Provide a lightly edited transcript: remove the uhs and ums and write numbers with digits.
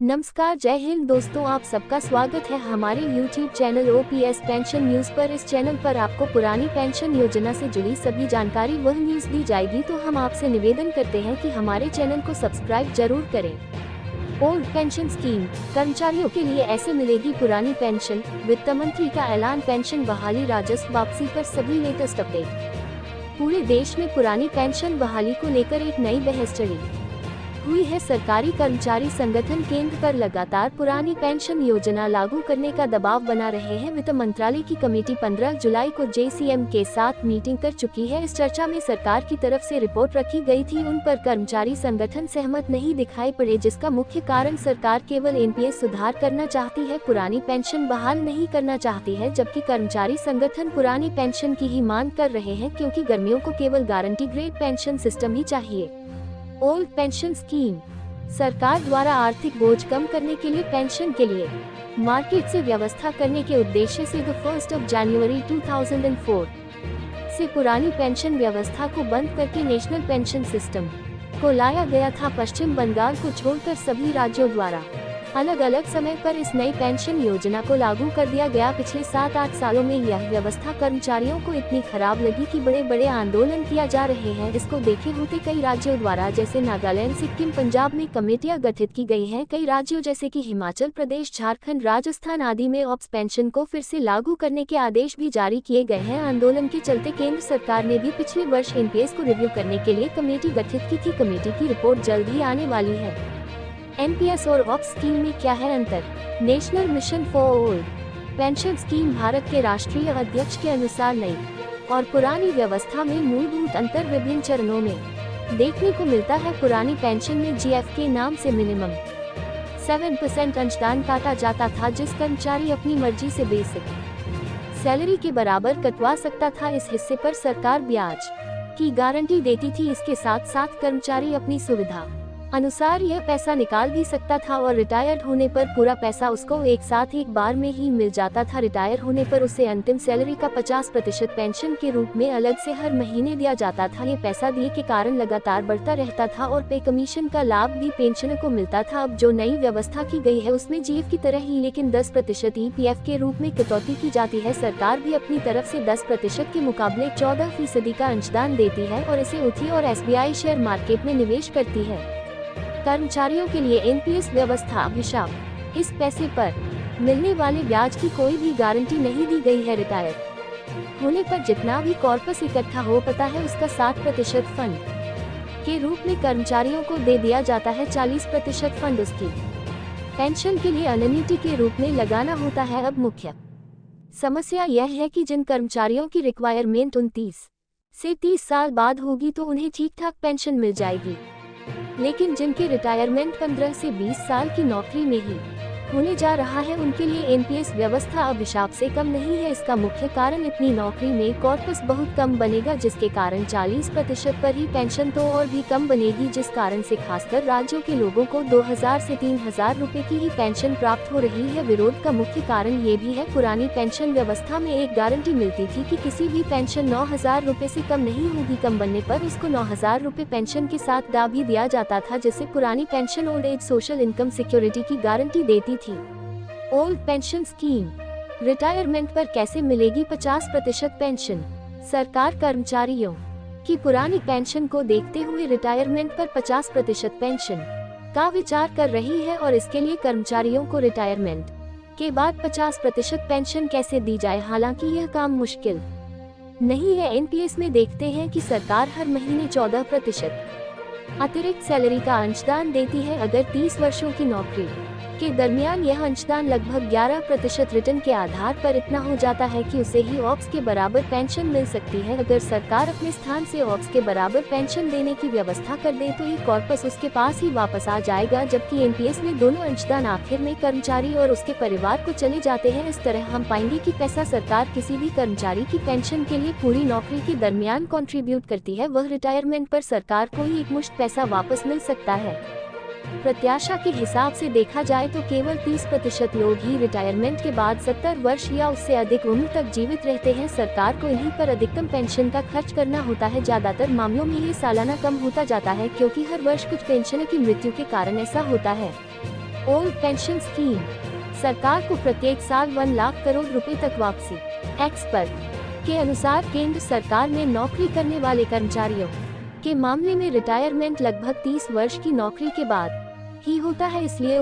नमस्कार, जय हिंद दोस्तों, आप सबका स्वागत है हमारे YouTube channel OPS pension news पर। इस चैनल पर आपको पुरानी पेंशन योजना से जुड़ी सभी जानकारी वह न्यूज दी जाएगी, तो हम आपसे निवेदन करते हैं कि हमारे चैनल को सब्सक्राइब जरूर करें। ओल्ड पेंशन स्कीम, कर्मचारियों के लिए ऐसे मिलेगी पुरानी पेंशन। वित्त मंत्री का ऐलान, पेंशन बहाली राजस्व वापसी पर सभी लेटेस्ट अपडेट। पूरे देश में पुरानी पेंशन बहाली को लेकर एक नई बहस चली हुई है। सरकारी कर्मचारी संगठन केंद्र पर लगातार पुरानी पेंशन योजना लागू करने का दबाव बना रहे हैं। वित्त मंत्रालय की कमेटी 15 जुलाई को JCM के साथ मीटिंग कर चुकी है। इस चर्चा में सरकार की तरफ से रिपोर्ट रखी गई थी, उन पर कर्मचारी संगठन सहमत नहीं दिखाई पड़े, जिसका मुख्य कारण सरकार केवल NPS सुधार करना चाहती है, पुरानी पेंशन बहाल नहीं करना चाहती है। जबकि कर्मचारी संगठन पुरानी पेंशन की ही मांग कर रहे हैं, क्योंकि गर्मियों को केवल गारंटी ग्रेड पेंशन सिस्टम ही चाहिए। ओल्ड पेंशन स्कीम, सरकार द्वारा आर्थिक बोझ कम करने के लिए पेंशन के लिए मार्केट से व्यवस्था करने के उद्देश्य से 1 जनवरी 2004 से पुरानी पेंशन व्यवस्था को बंद करके नेशनल पेंशन सिस्टम को लाया गया था। पश्चिम बंगाल को छोड़कर सभी राज्यों द्वारा अलग अलग समय पर इस नई पेंशन योजना को लागू कर दिया गया। पिछले 7-8 सालों में यह व्यवस्था कर्मचारियों को इतनी खराब लगी कि बड़े बड़े आंदोलन किया जा रहे हैं। इसको देखे होते कई राज्यों द्वारा, जैसे नागालैंड, सिक्किम, पंजाब में कमेटियां गठित की गई हैं। कई राज्यों जैसे कि हिमाचल प्रदेश, झारखंड, राजस्थान आदि में ऑप्स पेंशन को फिर से लागू करने के आदेश भी जारी किए गए हैं। आंदोलन के चलते केंद्र सरकार ने भी पिछले वर्ष NPS को रिव्यू करने के लिए कमेटी गठित की थी। कमेटी की रिपोर्ट जल्द ही आने वाली है। NPS और ऑप्स स्कीम में क्या है अंतर? National mission for old pension scheme Bharat के राष्ट्रीय अध्यक्ष के अनुसार नई और पुरानी व्यवस्था में मूलभूत अंतर विभिन्न चरणों में देखने को मिलता है। पुरानी पेंशन में GF के नाम से मिनिमम 7% अंशदान काटा जाता था, जिस कर्मचारी अपनी मर्जी से बेसिक सैलरी के बराबर कटवा सकता था। इस हिस्से पर सरकार ब्याज की गारंटी देती थी। इसके साथ साथ कर्मचारी अपनी सुविधा अनुसार यह पैसा निकाल भी सकता था और रिटायर्ड होने पर पूरा पैसा उसको एक साथ एक बार में ही मिल जाता था। रिटायर होने पर उसे अंतिम सैलरी का 50% पेंशन के रूप में अलग से हर महीने दिया जाता था। ये पैसा दिए के कारण लगातार बढ़ता रहता था और पे कमीशन का लाभ भी पेंशनर को मिलता था। अब जो नई व्यवस्था की गई है उसमें GF की तरह ही लेकिन 10% EPF के रूप में कटौती की जाती है। सरकार भी अपनी तरफ से 10% के मुकाबले 14% का अंशदान देती है और इसे UTI और SBI शेयर मार्केट में निवेश करती है। कर्मचारियों के लिए NPS व्यवस्था अभिशाप, इस पैसे पर मिलने वाले ब्याज की कोई भी गारंटी नहीं दी गई है। रिटायर होने पर जितना भी कॉर्पस इकट्ठा हो पाता है उसका 60% फंड के रूप में कर्मचारियों को दे दिया जाता है। 40% फंड उसकी पेंशन के लिए एन्युटी के रूप में लगाना होता है। अब मुख्य समस्या यह है कि जिन कर्मचारियों की रिक्वायरमेंट 29 से 30 साल बाद होगी तो उन्हें ठीक ठाक पेंशन मिल जाएगी, लेकिन जिनकी रिटायरमेंट 15 से 20 साल की नौकरी में ही होने जा रहा है उनके लिए NPS व्यवस्था अभिशाप से कम नहीं है। इसका मुख्य कारण इतनी नौकरी में कॉर्पस बहुत कम बनेगा, जिसके कारण 40% पर ही पेंशन तो और भी कम बनेगी, जिस कारण से खासकर राज्यों के लोगों को 2000 से 3000 रुपए की ही पेंशन प्राप्त हो रही है। विरोध का मुख्य कारण ये भी है, पुरानी पेंशन व्यवस्था में एक गारंटी मिलती थी कि किसी भी पेंशन 9000 रुपए से कम नहीं होगी। कम बनने पर उसको 9000 रुपए पेंशन के साथ दा भी दिया जाता था, जिससे पुरानी pension old age social income security की गारंटी देती थी। ओल्ड पेंशन स्कीम, रिटायरमेंट पर कैसे मिलेगी 50% पेंशन? सरकार कर्मचारियों की पुरानी पेंशन को देखते हुए रिटायरमेंट पर 50% पेंशन का विचार कर रही है और इसके लिए कर्मचारियों को रिटायरमेंट के बाद 50% पेंशन कैसे दी जाए। हालांकि यह काम मुश्किल नहीं है। NPS में देखते हैं कि सरकार हर महीने 14% अतिरिक्त सैलरी का अंशदान देती है। अगर 30 वर्षों की नौकरी के दरमियान यह अंशदान लगभग 11% रिटर्न के आधार पर इतना हो जाता है कि उसे ही ऑप्स के बराबर पेंशन मिल सकती है। अगर सरकार अपने स्थान से ऑप्स के बराबर पेंशन देने की व्यवस्था कर दे तो ये कॉर्पस उसके पास ही वापस आ जाएगा, जबकि NPS में दोनों अंशदान आखिर में कर्मचारी और उसके परिवार को चले जाते हैं। इस तरह हम पाएंगे कि पैसा सरकार किसी भी कर्मचारी की पेंशन के लिए पूरी नौकरी के दरमियान कंट्रीब्यूट करती है, वह रिटायरमेंट पर सरकार को ही एकमुश्त पैसा वापस मिल सकता है। प्रत्याशा के हिसाब से देखा जाए तो केवल 30% लोग ही रिटायरमेंट के बाद 70 वर्ष या उससे अधिक उम्र तक जीवित रहते हैं। सरकार को इन्हीं पर अधिकतम पेंशन का खर्च करना होता है। ज्यादातर मामलों में ये सालाना कम होता जाता है, क्योंकि हर वर्ष कुछ पेंशनर की मृत्यु के कारण ऐसा होता है। ओल्ड पेंशन स्कीम, सरकार को प्रत्येक साल 1 लाख करोड़ रुपए तक वापसी। एक्सपर्ट के अनुसार केंद्र सरकार में नौकरी करने वाले कर्मचारियों के मामले में रिटायरमेंट लगभग 30 वर्ष की नौकरी के बाद ही होता है, इसलिए